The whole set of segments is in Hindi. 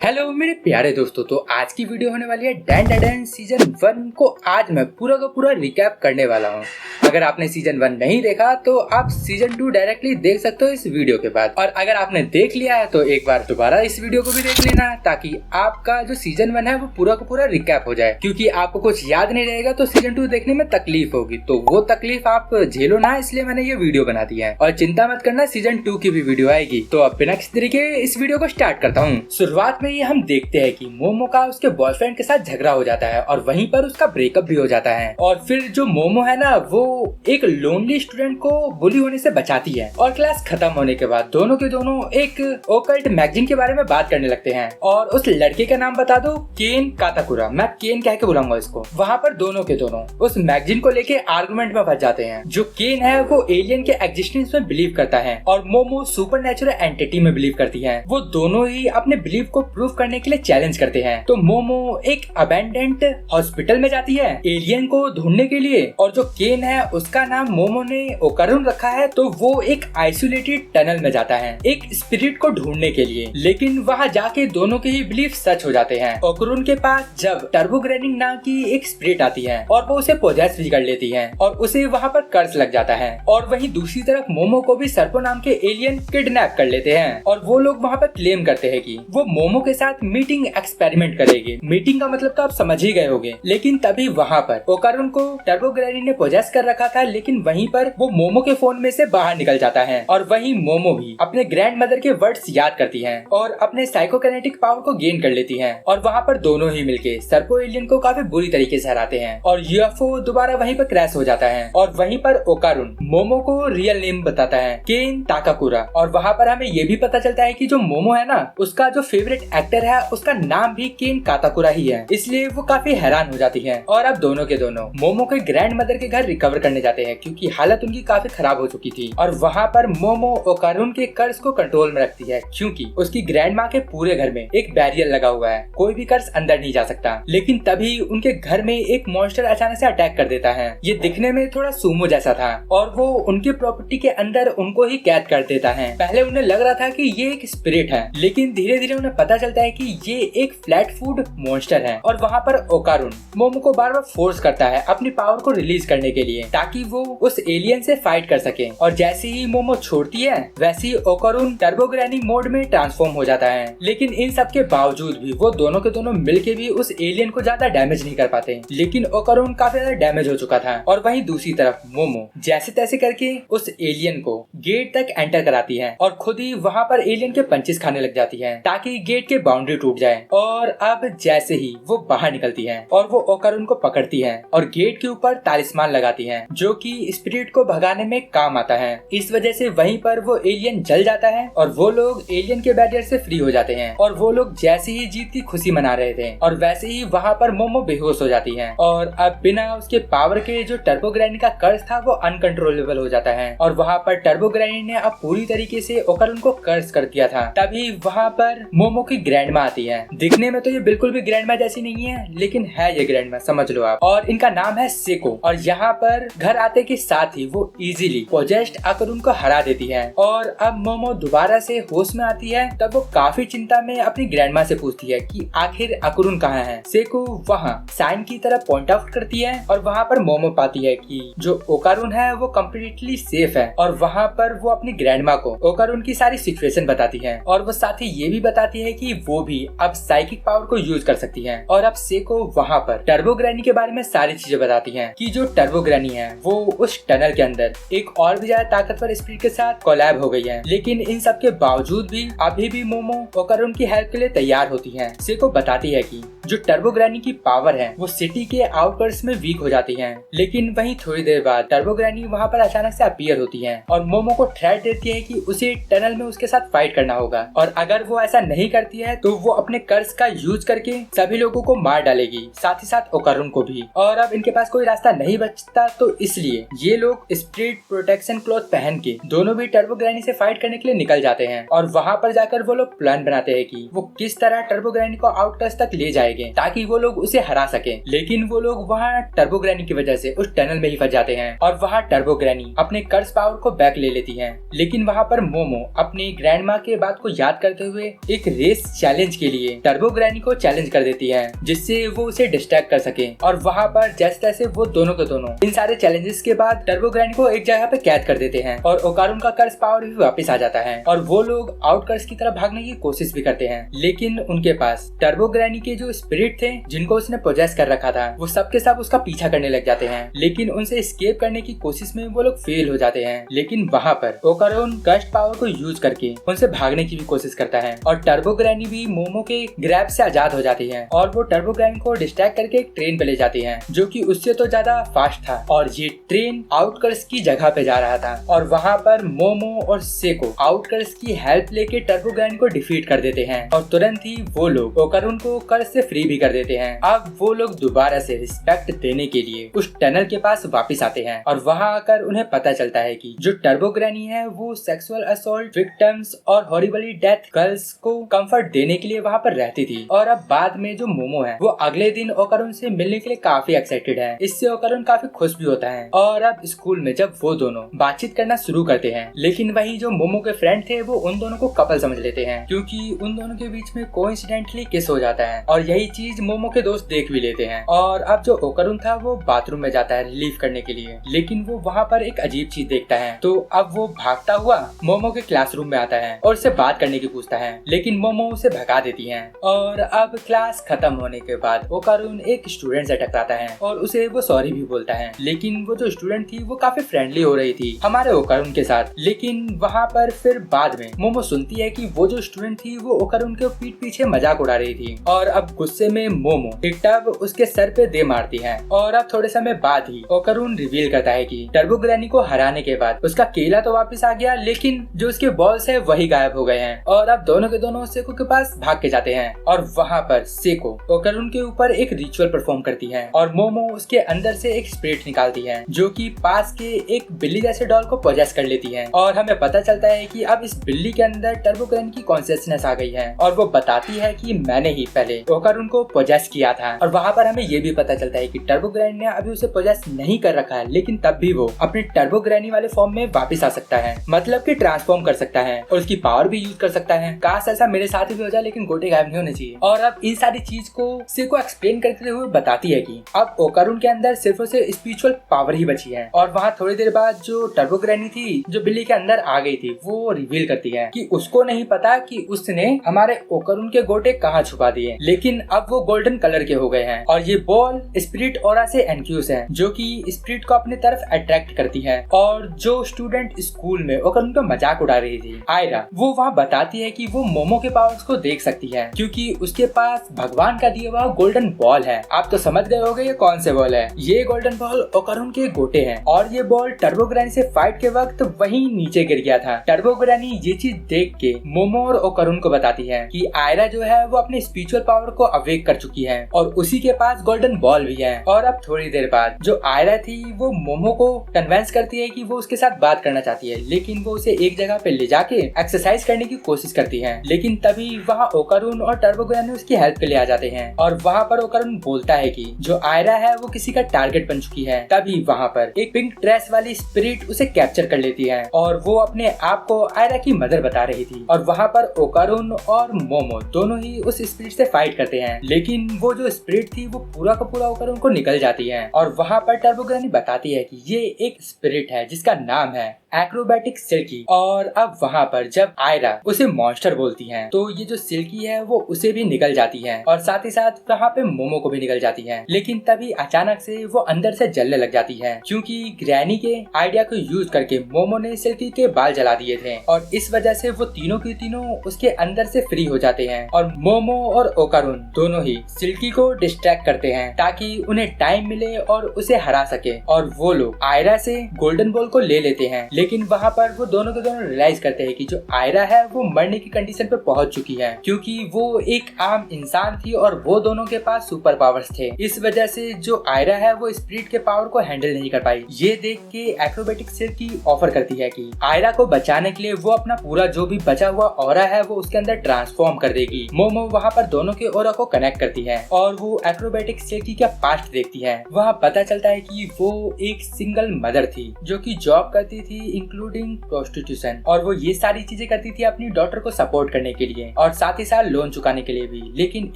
हेलो मेरे प्यारे दोस्तों, तो आज की वीडियो होने वाली है डैन डेडन सीजन 1 को आज मैं पूरा का पूरा रिकैप करने वाला हूँ। अगर आपने सीजन 1 नहीं देखा तो आप सीजन 2 डायरेक्टली देख सकते हो इस वीडियो के बाद, और अगर आपने देख लिया है तो एक बार दोबारा इस वीडियो को भी देख लेना ताकि आपका जो सीजन 1 है वो पूरा का पूरा रिकैप हो जाए। क्योंकि आपको कुछ याद नहीं रहेगा तो सीजन 2 देखने में तकलीफ होगी, तो वो तकलीफ आप झेलो ना, इसलिए मैंने ये वीडियो बना दिया है। और चिंता मत करना, सीजन 2 की भी वीडियो आएगी। तो अब बिना किसी तरीके इस वीडियो को स्टार्ट करता हूँ। शुरुआत में ये हम देखते हैं कि मोमो का उसके बॉयफ्रेंड के साथ झगड़ा हो जाता है और वहीं पर उसका ब्रेकअप भी हो जाता है। और फिर जो मोमो है ना, वो एक लोनली स्टूडेंट को बुली होने से बचाती है। और क्लास खत्म होने के बाद दोनों के दोनों एक ओकल्ट मैगजीन के बारे में बात करने लगते हैं। और उस लड़के का नाम बता दो, केन काताकुरा, मैं केन कह के बुलाऊंगा इसको। वहाँ पर दोनों के दोनों उस मैगजीन को लेके आर्गुमेंट में फंस जाते हैं। जो केन है वो एलियन के एग्जिस्टेंस में बिलीव करता है और मोमो सुपरनैचुरल एंटिटी में बिलीव करती है। वो दोनों ही अपने बिलीव को प्रूव करने के लिए चैलेंज करते हैं। तो मोमो एक अबैंडेंट हॉस्पिटल में जाती है एलियन को ढूंढने के लिए, और जो केन है उसका नाम मोमो ने ओकारुन रखा है, तो वो एक आइसोलेटेड टनल में जाता है एक स्पिरिट को ढूंढने के लिए। लेकिन वहाँ जाके दोनों के ही बिलीफ सच हो जाते हैं। ओकारुन के पास जब टर्बोग्रेनिंग नाम की एक स्पिरिट आती है और वो उसे पोजेस भी कर लेती है और उसे वहाँ पर कर्ज लग जाता है। और वहीं दूसरी तरफ मोमो को भी सर्पो नाम के एलियन किडनैप कर लेते हैं और वो लोग वहाँ पर क्लेम करते हैं कि वो मोमो के साथ मीटिंग एक्सपेरिमेंट करेंगे। मीटिंग का मतलब तो आप समझ ही गए होंगे। लेकिन तभी वहाँ पर ओकारुन को टर्बोग्रेनी ने पोजेस कर रखा था, लेकिन वहीं पर वो मोमो के फोन में से बाहर निकल जाता है। और वहीं मोमो भी अपने ग्रैंड मदर के वर्ड्स याद करती है और अपने साइकोकिनेटिक पावर को गेन कर लेती है। और वहाँ पर दोनों ही मिलके सर्पो एलियन को काफी बुरी तरीके से हराते हैं और यूएफओ दोबारा वहीं पर क्रैश हो जाता है। और वहीं पर ओकारुन मोमो को रियल नेम बताता है, केन ताकाकुरा। और वहाँ पर हमें ये भी पता चलता है कि जो मोमो है ना, उसका जो फेवरेट एक्टर है उसका नाम भी केन काताकुरा ही है, इसलिए वो काफी हैरान हो जाती है। और अब दोनों के दोनों मोमो के ग्रैंड मदर के घर रिकवर करने जाते हैं क्योंकि हालत उनकी काफी खराब हो चुकी थी। और वहाँ पर मोमो ओकारुन के कर्ज को कंट्रोल में रखती है क्योंकि उसकी ग्रैंड माँ के पूरे घर में एक बैरियर लगा हुआ है, कोई भी कर्ज अंदर नहीं जा सकता। लेकिन तभी उनके घर में एक मॉन्स्टर अचानक से अटैक कर देता है। ये दिखने में थोड़ा सूमो जैसा था और वो उनकी प्रॉपर्टी के अंदर उनको ही कैद कर देता है। पहले उन्हें लग रहा था कि ये एक स्पिरिट है, लेकिन धीरे धीरे उन्हें पता चलता है कि ये एक फ्लैट फूड मॉन्स्टर है। और वहाँ पर ओकारुन मोमो को बार बार फोर्स करता है अपनी पावर को रिलीज करने के लिए ताकि वो उस एलियन से फाइट कर सके। और जैसे ही मोमो छोड़ती है वैसे ही ओकारुन टर्बोग्रेनी मोड में ट्रांसफॉर्म हो जाता है। लेकिन इन सब के बावजूद भी वो दोनों के दोनों मिलके भी उस एलियन को ज्यादा डैमेज नहीं कर पाते। लेकिन ओकारुन काफी ज्यादा डैमेज हो चुका था। और वहीं दूसरी तरफ मोमो जैसे तैसे करके उस एलियन को गेट तक एंटर कराती है और खुद ही वहाँ पर एलियन के पंचेस खाने लग जाती है ताकि गेट के बाउंड्री टूट जाए। और अब जैसे ही वो बाहर निकलती है और वो ओकारुन को पकड़ती है और गेट के ऊपर तालिस्मान लगाती है जो कि स्पिरिट को भगाने में काम आता है। इस वजह से वहीं पर वो एलियन जल जाता है और वो लोग एलियन के बैरियर से फ्री हो जाते हैं। और वो लोग जैसे ही जीत की खुशी मना रहे थे और वैसे ही वहाँ पर मोमो बेहोश हो जाती है। और अब बिना उसके पावर के जो टर्बोग्रेनी का कर्ज था वो अनकंट्रोलेबल हो जाता है। और वहाँ पर टर्बोग्रेनी ने अब पूरी तरीके से ओकारुन को कर्ज कर दिया था। तभी वहाँ पर मोमो की ग्रैंडमा आती है। दिखने में तो ये बिल्कुल भी ग्रैंडमा जैसी नहीं है, लेकिन है ये ग्रैंडमा, समझ लो आप। और इनका नाम है सेको। और यहाँ पर घर आते के साथ ही वो इजीली पोजेस्ड ओकारुन को हरा देती है। और अब मोमो दोबारा से होश में आती है। तब वो काफी चिंता में अपनी ग्रैंडमा से पूछती है कि आखिर ओकारुन कहाँ है। सेको वहाँ साइन की तरफ पॉइंट आउट करती है और वहाँ पर मोमो पाती है कि जो ओकारुन है वो कम्प्लीटली सेफ है। और वहाँ पर वो अपनी ग्रैंडमा को ओकारुन की सारी सिचुएशन बताती है और वो साथ ही ये भी बताती है कि वो भी अब साइकिक पावर को यूज कर सकती है। और अब सेको वहाँ पर टर्बोग्रेनी के बारे में सारी चीजें बताती है कि जो टर्बोग्रेनी है वो उस टनल के अंदर एक और भी ज्यादा ताकतवर स्पिरिट के साथ कोलैब हो गई है। लेकिन इन सब के बावजूद भी अभी भी मोमो ओकारुन की हेल्प के लिए तैयार होती है। सेको बताती है कि जो टर्बोग्रेनी की पावर है वो सिटी के आउटकर्ट्स में वीक हो जाती है। लेकिन वहीं थोड़ी देर बाद टर्बोग्रेनी वहाँ पर अचानक से अपीयर होती है और मोमो को थ्रेट देती है कि उसे टनल में उसके साथ फाइट करना होगा। और अगर वो ऐसा नहीं करती है तो वो अपने कर्ज का यूज करके सभी लोगों को मार डालेगी, साथ ही साथ ओकारुन को भी। और अब इनके पास कोई रास्ता नहीं बचता, तो इसलिए ये लोग स्पिरिट प्रोटेक्शन क्लॉथ पहन के दोनों भी टर्बोग्रेनी से फाइट करने के लिए निकल जाते हैं। और वहाँ पर जाकर वो लोग प्लान बनाते हैं कि वो किस तरह टर्बोग्रेनी को आउटकस्ट तक ले जाएगी। लगे ताकि वो लोग उसे हरा सके। लेकिन वो लोग वहाँ टर्बो ग्रैनी की वजह से उस टनल में ही फंस जाते हैं और वहाँ टर्बो ग्रैनी अपने कर्स पावर को बैक ले लेती है। लेकिन वहाँ पर मोमो अपनी ग्रैंड माँ के बात को याद करते हुए एक रेस चैलेंज के लिए टर्बो ग्रैनी को चैलेंज कर देती है जिससे वो उसे डिस्ट्रैक्ट कर सके। और वहाँ पर जैसे तैसे वो दोनों के दोनों इन सारे चैलेंजेस के बाद टर्बो ग्रैनी को एक जगह पे कैद कर देते हैं और ओकारुन का कर्स पावर भी वापस आ जाता है और वो लोग आउटकर्स की तरफ भागने की कोशिश भी करते हैं। लेकिन उनके पास टर्बो ग्रैनी के जो स्पिरिट थे जिनको उसने पोजेस कर रखा था वो सब के सब उसका पीछा करने लग जाते हैं। लेकिन उनसे एस्केप करने की कोशिश में वो लोग फेल हो जाते हैं। लेकिन वहाँ पर ओकारुन गस्ट पावर को यूज करके उनसे भागने की भी कोशिश करता है और टर्बो ग्रैनी भी मोमो के ग्रैब से आजाद हो जाती है और वो टर्बो ग्रैनी को डिस्ट्रैक्ट करके एक ट्रेन पे ले जाती है जो कि उससे तो ज्यादा फास्ट था और ये ट्रेन आउटकर्स की जगह पे जा रहा था। और वहाँ पर मोमो और सेको आउटकर्स की हेल्प लेके टर्बो ग्रैनी को डिफीट कर देते हैं और तुरंत ही वो लोग ओकारुन को कर्स से फ्री भी कर देते हैं। अब वो लोग दोबारा से रिस्पेक्ट देने के लिए उस टनल के पास वापस आते हैं और वहाँ आकर उन्हें पता चलता है कि जो टर्बो ग्रैनी है वो सेक्सुअल असॉल्ट विक्टिम्स और हॉरिबली डेथ गर्ल्स को कंफर्ट देने के लिए वहाँ पर रहती थी। और अब बाद में जो मोमो है वो अगले दिन ओकारुन से मिलने के लिए काफी एक्साइटेड है। इससे ओकारुन काफी खुश भी होता है। और अब स्कूल में जब वो दोनों बातचीत करना शुरू करते हैं लेकिन वही जो मोमो के फ्रेंड थे वो उन दोनों को कपल समझ लेते हैं क्योंकि उन दोनों के बीच में कोइंसिडेंटली किस हो जाता है और यही चीज मोमो के दोस्त देख भी लेते हैं। और अब जो ओकारुन था वो बाथरूम में जाता है रिलीफ करने के लिए लेकिन वो वहाँ पर एक अजीब चीज देखता है। तो अब वो भागता हुआ मोमो के क्लासरूम में आता है और उससे बात करने की पूछता है लेकिन मोमो उसे भगा देती है। और अब क्लास खत्म होने के बाद ओकारुन एक स्टूडेंट से टकराता है और उसे वो सॉरी भी बोलता है। लेकिन वो जो स्टूडेंट थी वो काफी फ्रेंडली हो रही थी हमारे ओकारुन के साथ। लेकिन वहाँ पर फिर बाद में मोमो सुनती है कि वो जो स्टूडेंट थी वो ओकारुन के पीठ पीछे मजाक उड़ा रही थी और अब गुस्से में मोमो एक टब उसके सर पे दे मारती है। और अब थोड़े समय बाद ही ओकारुन रिवील करता है कि टर्बो ग्रैनी को हराने के बाद उसका केला तो वापस आ गया लेकिन जो उसके बॉल्स है वही गायब हो गए हैं। और अब दोनों के दोनों सेको के पास भाग के जाते हैं और वहाँ पर सेको ओकारुन के ऊपर एक रिचुअल परफॉर्म करती है और मोमो उसके अंदर से एक स्पिरिट निकालती है जो कि पास के एक बिल्ली जैसे डॉल को पोजेस कर लेती है। और हमें पता चलता है कि अब इस बिल्ली के अंदर टर्बो ग्रैनी की कॉन्शियसनेस आ गई है और वो बताती है कि मैंने ही पहले ओकारुन को पोजेस किया था। और वहाँ पर हमें ये भी पता चलता है कि टर्बो ग्रैनी ने अभी उसे पोजेस नहीं कर रखा है लेकिन तब भी वो अपने टर्बो ग्रैनी वाले फॉर्म में वापस आ सकता है, मतलब कि ट्रांसफॉर्म कर सकता है और उसकी पावर भी यूज कर सकता है। काश ऐसा मेरे साथ भी हो जाए लेकिन गोटे गायब नहीं होने चाहिए। और अब इन सारी चीज को सेको एक्सप्लेन करते हुए बताती है कि अब ओकारुन के अंदर सिर्फ और सिर्फ स्पिरिचुअल पावर ही बची है। और वहाँ थोड़ी देर बाद जो टर्बो ग्रैनी थी जो बिल्ली के अंदर आ गई थी वो रिवील करती है कि उसको नहीं पता कि उसने हमारे ओकारुन के गोटे कहाँ छुपा दिए लेकिन अब वो गोल्डन कलर के हो गए हैं। और ये बॉल स्पिरिट ऑरा से एनक्यूस है जो कि स्पिरिट को अपनी तरफ अट्रैक्ट करती है। और जो स्टूडेंट स्कूल में ओकारुन का मजाक उड़ा रही थी आयरा वो वहाँ बताती है कि वो मोमो के पावर्स को देख सकती है क्योंकि उसके पास भगवान का दिया हुआ गोल्डन बॉल है। आप तो समझ गए होंगे ये कौन से बॉल है। ये गोल्डन बॉल ओकारुन के गोटे हैं और ये बॉल टर्बो ग्रैनी से फाइट के वक्त वहीं नीचे गिर गया था। टर्बो ग्रैनी ये चीज देख के मोमो और ओकारुन को बताती है कि आयरा जो है वो अपने स्पिरिचुअल पावर को अवेक कर चुकी है और उसी के पास गोल्डन बॉल भी है। और अब थोड़ी देर बाद जो आयरा थी वो मोमो को कन्विंस करती है कि वो उसके साथ बात करना चाहती है लेकिन वो उसे एक जगह पे ले जाके एक्सरसाइज करने की कोशिश करती है। लेकिन तभी वहाँ ओकारुन और टर्बो ग्रैनी उसकी हेल्प के लिए आ जाते हैं और वहाँ पर ओकारुन बोलता है कि जो आयरा है वो किसी का टारगेट बन चुकी है। तभी वहाँ पर एक पिंक ड्रेस वाली स्पिरिट उसे कैप्चर कर लेती है और वो अपने आप को आयरा की मदर बता रही थी। और वहाँ पर ओकारुन और मोमो दोनों ही उस स्पिरिट से फाइट करते हैं लेकिन वो जो स्पिरिट थी वो पूरा का पूरा ओकारुन को निकल जाती है। और वहाँ पर टर्बो ग्रैनी बताती है कि ये एक स्पिरिट है जिसका नाम है एक्रोबैटिक सिल्की। और अब वहाँ पर जब आयरा उसे मॉन्स्टर बोलती है तो ये जो सिल्की है वो उसे भी निकल जाती है और साथ ही साथ वहाँ पे मोमो को भी निकल जाती है। लेकिन तभी अचानक से वो अंदर से जलने लग जाती है क्योंकि ग्रैनी के आइडिया को यूज करके मोमो ने सिल्की के बाल जला दिए थे और इस वजह से वो तीनों की तीनों उसके अंदर से फ्री हो जाते हैं। और मोमो और ओकारुन दोनों ही सिल्की को डिस्ट्रैक्ट करते हैं ताकि उन्हें टाइम मिले और उसे हरा सके। और वो लोग आयरा से गोल्डन बॉल को ले लेते हैं लेकिन वहाँ पर वो दोनों के दोनों रियलाइज करते हैं कि जो आयरा है वो मरने की कंडीशन पे पहुंच चुकी है क्योंकि वो एक आम इंसान थी और वो दोनों के पास सुपर पावर्स थे। इस वजह से जो आयरा है वो स्पिरिट के पावर को हैंडल नहीं कर पाई। ये देख के एक्रोबैटिक सिल्की ऑफर करती है कि आयरा को बचाने के लिए वो अपना पूरा जो भी बचा हुआ ऑरा है वो उसके अंदर ट्रांसफॉर्म कर देगी। मोमो वहाँ पर दोनों के ऑरा को कनेक्ट करती है और वो एक्रोबेटिक सिल्की का पास्ट देखती है। वहाँ पता चलता है कि वो एक सिंगल मदर थी जो कि जॉब करती थी इंक्लूडिंग प्रोस्टिट्यूशन, और वो ये सारी चीजें करती थी अपनी डॉटर को सपोर्ट करने के लिए और साथ ही साथ लोन चुकाने के लिए भी। लेकिन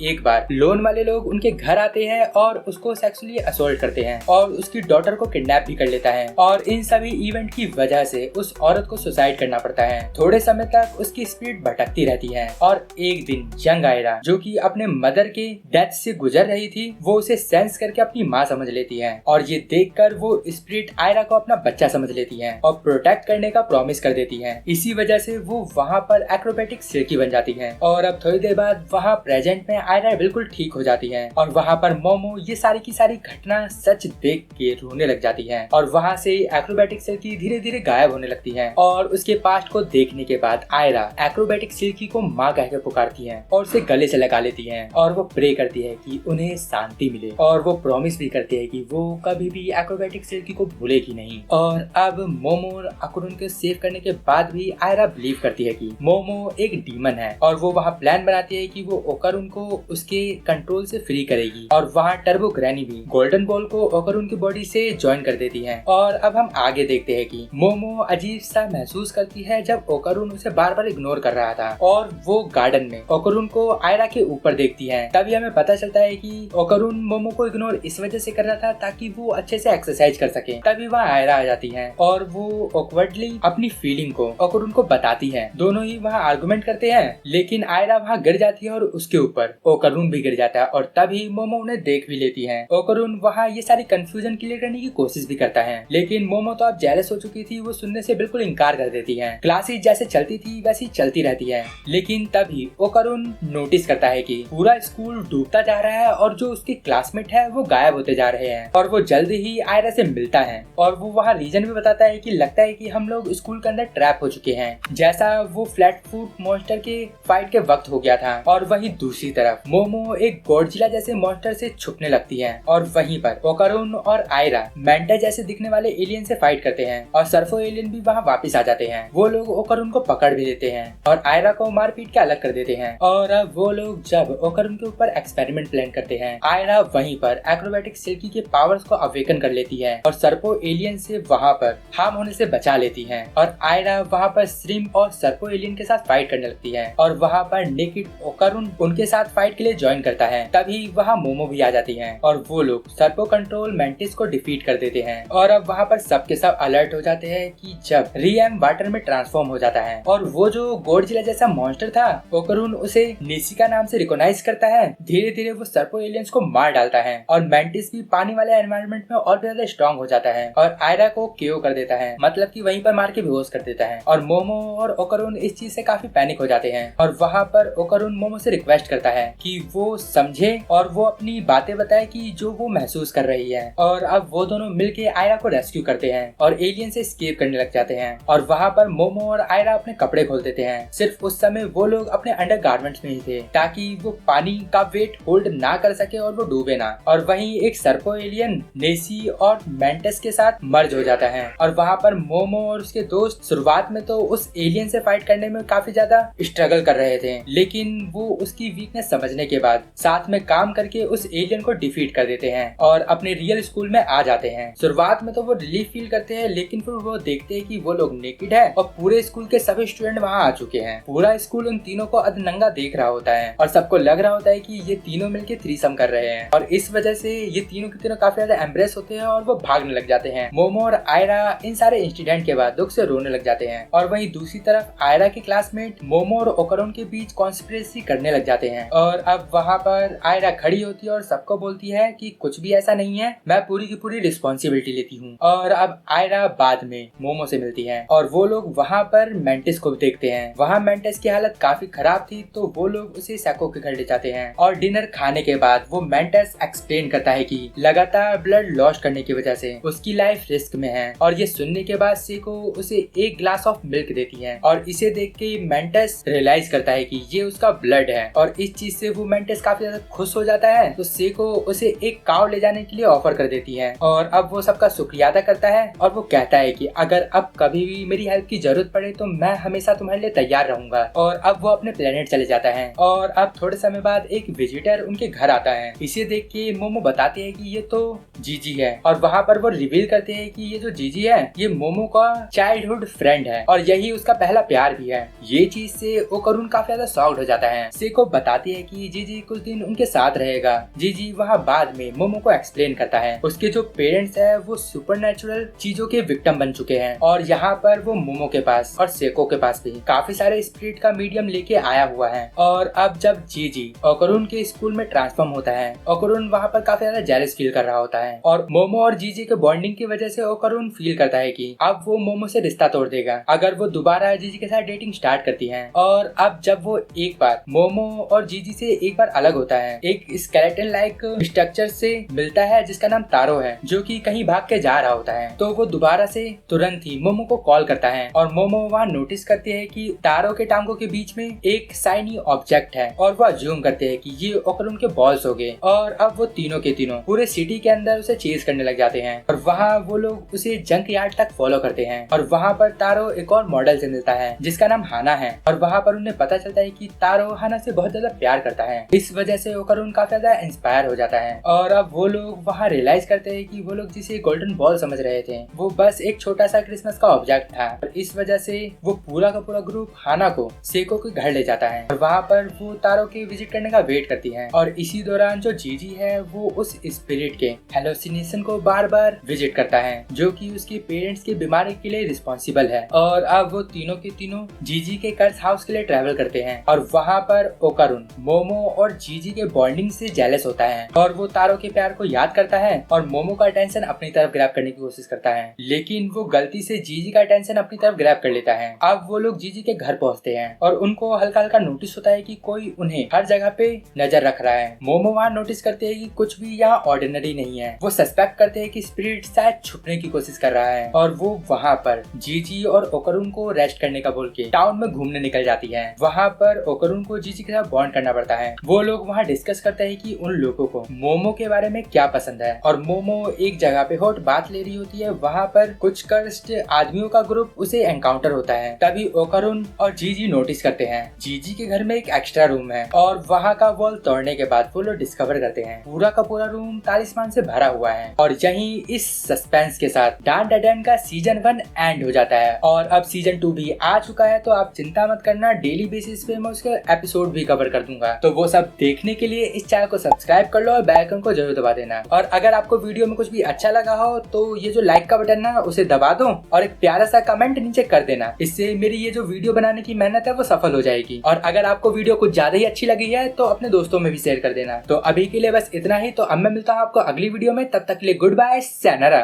एक बार लोन वाले लोग उनके घर आते हैं और उसको सेक्सुअली असोल्ट करते हैं और उसकी डॉटर को किडनैप भी कर लेता है, और इन सभी इवेंट की वजह से उस औरत को सुसाइड करना पड़ता है। थोड़े समय तक उसकी स्पिरिट भटकती रहती है और एक दिन यंग आयरा जो कि अपने मदर के डेथ से गुजर रही थी, वो उसे सेंस करके अपनी माँ समझ लेती है और ये देखकर वो स्पिरिट आयरा को अपना बच्चा समझ लेती है और प्रोटेक्ट करने का प्रॉमिस कर देती है। इसी वजह से वो वहाँ पर एक्रोबेटिक सिल्की बन जाती है और अब थोड़ी देर बाद वहाँ प्रेजेंट में आयरा बिल्कुल ठीक हो जाती है और वहाँ पर मोमो ये सारी की सारी घटना सच देख के रोने लग जाती है और वहाँ से एक्रोबेटिक सिल्की धीरे धीरे गायब होने लगती है। और उसके पास्ट को देखने के बाद आयरा एक्रोबेटिक सिल्की को माँ कहकर पुकारती है और उसे गले से लगा लेती है और वो प्रे करती है कि उन्हें शांति मिले, और वो प्रॉमिस भी करती है कि वो कभी भी एक्रोबेटिक सिल्की को भूलेगी नहीं। और अब मोमो और अकुरुन के सेव करने के बाद भी आयरा बिलीव करती है कि मोमो एक डीमन है और वो वहाँ प्लान बनाती है कि वो ओकरुन को उसके कंट्रोल से फ्री करेगी। और वहाँ टर्बो ग्रैनी भी गोल्डन बॉल को ओकरुन की बॉडी से ज्वाइन कर देती है। और अब हम आगे देखते हैं कि मोमो अजीब सा महसूस करती है जब ओकरुन उसे बार बार इग्नोर कर रहा था और वो गार्डन में ओकरुन को आयरा के ऊपर देखती है। तभी हमें पता चलता है कि ओकरुन मोमो को इग्नोर इस वजह से कर रहा था ताकि वो अच्छे से एक्सरसाइज कर सके। तभी वहाँ आयरा आ जाती है और वो ऑकवर्डली अपनी फीलिंग को ओकरुन को बताती है। दोनों ही वहाँ आर्गुमेंट करते हैं, लेकिन आयरा वहाँ गिर जाती है और उसके ऊपर ओकरुन भी गिर जाता है और तभी मोमो उन्हें देख भी लेती है। ओकरुन वहाँ ये सारी कंफ्यूजन क्लियर करने की कोशिश भी करता है, लेकिन मोमो तो अब जेलस हो चुकी थी, वो सुनने से बिल्कुल इनकार कर देती है। क्लासेस जैसे चलती थी वैसी चलती रहती है, लेकिन तभी ओकरुन नोटिस करता है कि पूरा स्कूल डूबता जा रहा है और जो उसके क्लासमेट है वो गायब होते जा रहे हैं। और वो जल्द ही आयरा से मिलता है और वो वहाँ रीजन भी बताता है कि लगता है कि हम लोग स्कूल के अंदर ट्रैप हो चुके हैं, जैसा वो फ्लैट फुट मॉन्स्टर के फाइट के वक्त हो गया था। और वहीं दूसरी तरफ मोमो एक गॉडजिला जैसे मॉन्स्टर से छुपने लगती है और वहीं पर ओकरुन और आयरा मेंटा जैसे दिखने वाले एलियन से फाइट करते हैं और सर्फो एलियन भी वहाँ वापस आ जाते हैं। वो लोग ओकरुन को पकड़ भी लेते हैं और आयरा को मार पीट के अलग कर देते हैं। और अब वो लोग जब ओकरुन के ऊपर एक्सपेरिमेंट प्लान करते हैं, आयरा वहीं पर एक्रोबेटिक सिल्की के पावर्स को अवेकन कर लेती है और सर्पो एलियन से वहाँ पर हार्म होने से बचा लेती है। और आयरा वहाँ पर श्रिम्प और सर्पो एलियन के साथ फाइट करने लगती है और वहाँ पर नेकेड ओकरुन उनके साथ फाइट के लिए ज्वाइन करता है। तभी वहाँ मोमो भी आ जाती है और वो लोग सर्पो कंट्रोल मेंटिस को डिफीट कर देते हैं। और अब वहाँ पर सबके सब अलर्ट हो जाते हैं कि जब रिएम वाटर में ट्रांसफॉर्म हो जाता है और वो जो गॉडजिला जैसा मॉन्स्टर था, ओकरुन उसे नेसिका नाम से रिकॉग्नाइज करता है। धीरे धीरे वो सर्पो एलियंस को मार डालता है और मेंटिस भी पानी वाले एनवायरनमेंट में और भी ज्यादा स्ट्रॉन्ग हो जाता है और आयरा को केओ कर देता है, मतलब कि वहीं पर मार के बेहोश कर देता है। और मोमो और ओकरुन इस चीज से काफी पैनिक हो जाते हैं और वहाँ पर ओकरुन मोमो से रिक्वेस्ट करता है कि वो समझे और वो अपनी बातें बताए कि जो वो महसूस कर रही है। और अब वो दोनों मिलके आयरा को रेस्क्यू करते हैं और एलियन से एस्केप करने लग जाते हैं। और वहाँ पर मोमो और आयरा अपने कपड़े खोल देते हैं। सिर्फ उस समय वो लोग अपने अंडर गारमेंट्स में ही थे ताकि वो पानी का वेट होल्ड ना कर सके और वो डूबे ना। और वहीं एक सर्पो एलियन नेसी और मेंटस के साथ मर्ज हो जाता है और वहाँ पर मोमो और उसके दोस्त शुरुआत में तो उस एलियन से फाइट करने में काफी ज्यादा स्ट्रगल कर रहे थे, लेकिन वो उसकी वीकनेस समझने के बाद साथ में काम करके उस एलियन को डिफीट कर देते हैं और अपने रियल स्कूल में आ जाते हैं। शुरुआत में तो वो रिलीफ फील करते हैं, लेकिन फिर वो देखते हैं कि वो लोग नेकेड है और पूरे स्कूल के सभी स्टूडेंट वहाँ आ चुके हैं। पूरा स्कूल उन तीनों को अधनंगा देख रहा होता है और सबको लग रहा होता है कि ये तीनों मिलके थ्रीसम कर रहे हैं और इस वजह से ये तीनों के तीनों काफी ज्यादा एम्ब्रेस होते हैं और वो भागने लग जाते हैं। मोमो और आयरा इन सारे इंसिडेंट के बाद दुख से रोने लग जाते हैं और वहीं दूसरी तरफ आयरा के क्लासमेट मोमो और ओकरुन के बीच कॉन्स्पिरेसी करने लग जाते हैं। और अब वहाँ पर आयरा खड़ी होती है और सबको बोलती है कि कुछ भी ऐसा नहीं है, मैं पूरी की पूरी रिस्पॉन्सिबिलिटी लेती हूँ। और अब आयरा बाद में मोमो से मिलती है और वो लोग वहाँ पर मेंटिस को देखते हैं। वहाँ मेंटिस की हालत काफी खराब थी तो वो लोग उसे सैको के घर ले जाते हैं और डिनर खाने के बाद वो मेंटिस एक्सप्लेन करता है कि लगातार ब्लड लॉस करने की वजह से उसकी लाइफ रिस्क में है। और ये सुनने के बाद सेको उसे एक ग्लास ऑफ मिल्क देती है और इसे देख के मेंटिस रियलाइज करता है कि ये उसका ब्लड है और इस चीज से वो मेंटिस काफी ज्यादा खुश हो जाता है। तो सेको उसे एक काव ले जाने के लिए ऑफर कर देती है और अब वो सबका शुक्रिया अदा करता है और वो कहता है कि अगर अब कभी भी मेरी हेल्प की जरूरत पड़े तो मैं हमेशा तुम्हारे लिए तैयार रहूंगा। और अब वो अपने प्लेनेट चले जाता है और अब थोड़े समय बाद बाद एक विजिटर उनके घर आता है। इसे देख के मोमो बताते हैं कि ये तो जीजी है और वहाँ पर वो रिवील करते हैं कि ये जो जीजी है ये मोमो का चाइल्डहुड फ्रेंड है और यही उसका पहला प्यार भी है। ये चीज से ओकरुन काफी ज्यादा शॉक्ड हो जाता है। सेको बताती है कि जीजी कुछ दिन उनके साथ रहेगा। जीजी वहाँ बाद में मोमो को एक्सप्लेन करता है उसके जो पेरेंट्स है वो सुपरनैचुरल चीजों के विक्टिम बन चुके हैं और यहाँ पर वो मोमो के पास और सेको के पास भी काफी सारे स्पिरिट का मीडियम लेके आया हुआ है। और अब जब जीजी ओकरुन के स्कूल में ट्रांसफॉर्म होता है, ओकरुन वहाँ पर काफी ज्यादा जेलस फील कर रहा होता है और मोमो और जीजी के बॉन्डिंग की वजह से ओकरुन फील करता है कि अब वो मोमो से रिश्ता तोड़ देगा अगर वो दोबारा जीजी के साथ डेटिंग स्टार्ट करती है। और अब जब वो एक बार मोमो और जीजी से एक बार अलग होता है, एक स्केलेटन लाइक स्ट्रक्चर से मिलता है जिसका नाम तारो है जो कि कहीं भाग के जा रहा होता है, तो वो दोबारा से तुरंत ही मोमो को कॉल करता है और मोमो वहाँ नोटिस करती है कि तारो के टांगों के बीच में एक शाइनी ऑब्जेक्ट है और वो अज्यूम करते हैं कि ये ओकरुन के बॉल्स हो गए और अब वो तीनों के तीनों पूरे सिटी के अंदर उसे चेज करने लग जाते हैं और वहाँ वो लोग उसे जंक यार्ड तक फॉलो करते हैं और वहाँ पर तारो एक और मॉडल से मिलता है जिसका नाम हाना है और वहाँ पर उन्हें पता चलता है कि तारो हाना से बहुत ज्यादा प्यार करता है। इस वजह से ओकरुन काफी ज्यादा इंस्पायर हो जाता है और अब वो लोग वहाँ रियलाइज करते हैं कि वो लोग जिसे गोल्डन बॉल समझ रहे थे वो बस एक छोटा सा क्रिसमस का ऑब्जेक्ट था। और इस वजह से वो पूरा का पूरा ग्रुप हाना को सेको के घर ले जाता है और वहाँ पर वो तारो के विजिट करने का वेट करती है और इसी दौरान जो जीजी है वो उस स्पिरिट के हेलोसिनेशन को बार बार विजिट करता है जो कि उसके पेरेंट्स की बीमारी के लिए रिस्पॉन्सिबल है। और अब वो तीनों के तीनों जीजी के कर्स हाउस के लिए ट्रैवल करते हैं और वहाँ पर ओकरुन मोमो और जीजी के बॉन्डिंग से जेलस होता है और वो तारो के प्यार को याद करता है और मोमो का अटेंशन अपनी तरफ ग्रैब करने की कोशिश करता है, लेकिन वो गलती से जीजी का अटेंशन अपनी तरफ ग्रैब कर लेता है। अब वो लोग जीजी के घर पहुंचते हैं और उनको हल्का हल्का नोटिस होता है कि कोई उन्हें हर जगह पे नजर रख रहा है। मोमो वहाँ नोटिस करते हैं कि कुछ भी यहाँ ऑर्डिनरी नहीं है। वो सस्पेक्ट करते हैं कि स्पिरिट शायद छुपने की कोशिश कर रहा है और वो वहाँ पर जीजी और ओकरुन को रेस्ट करने का बोल के टाउन में घूमने निकल जाती है। वहाँ पर ओकरुन को जीजी के साथ बॉन्ड करना पड़ता है। वो लोग वहाँ डिस्कस करते हैं कि उन लोगों को मोमो के बारे में क्या पसंद है और मोमो एक जगह पे हॉट बात ले रही होती है। वहाँ पर कुछ कर्स्ड आदमियों का ग्रुप उसे एनकाउंटर होता है। तभी ओकरुन और जीजी नोटिस करते हैं जीजी के घर में एक एक्स्ट्रा रूम है और वहाँ का वॉल तोड़ने के बाद वो लोग डिस्कवर करते हैं पूरा का पूरा रूम तालिस्मान से भरा हुआ है। और यहीं इस सस्पेंस के साथ डान डेडन का सीजन 1 एंड हो जाता है और अब सीजन 2 भी आ चुका है। तो आप चिंता मत करना, डेली बेसिस पे मैं उसके एपिसोड भी कवर कर दूंगा। तो वो सब देखने के लिए इस चैनल को सब्सक्राइब कर लो और बेल आइकन को जरूर दबा देना। और अगर आपको वीडियो में कुछ भी अच्छा लगा हो तो ये जो लाइक का बटन ना उसे दबा दो और एक प्यारा सा कमेंट नीचे कर देना। इससे मेरी ये जो वीडियो बनाने की मेहनत है वो सफल हो जाएगी। और अगर आपको वीडियो कुछ ज्यादा ही अच्छी लगी है तो अपने दोस्तों में भी शेयर कर देना। तो अभी के लिए बस इतना ही। तो अब मैं मिलता हूँ आपको अगली वीडियो में, तब तक के लिए गुड बाय, sayonara।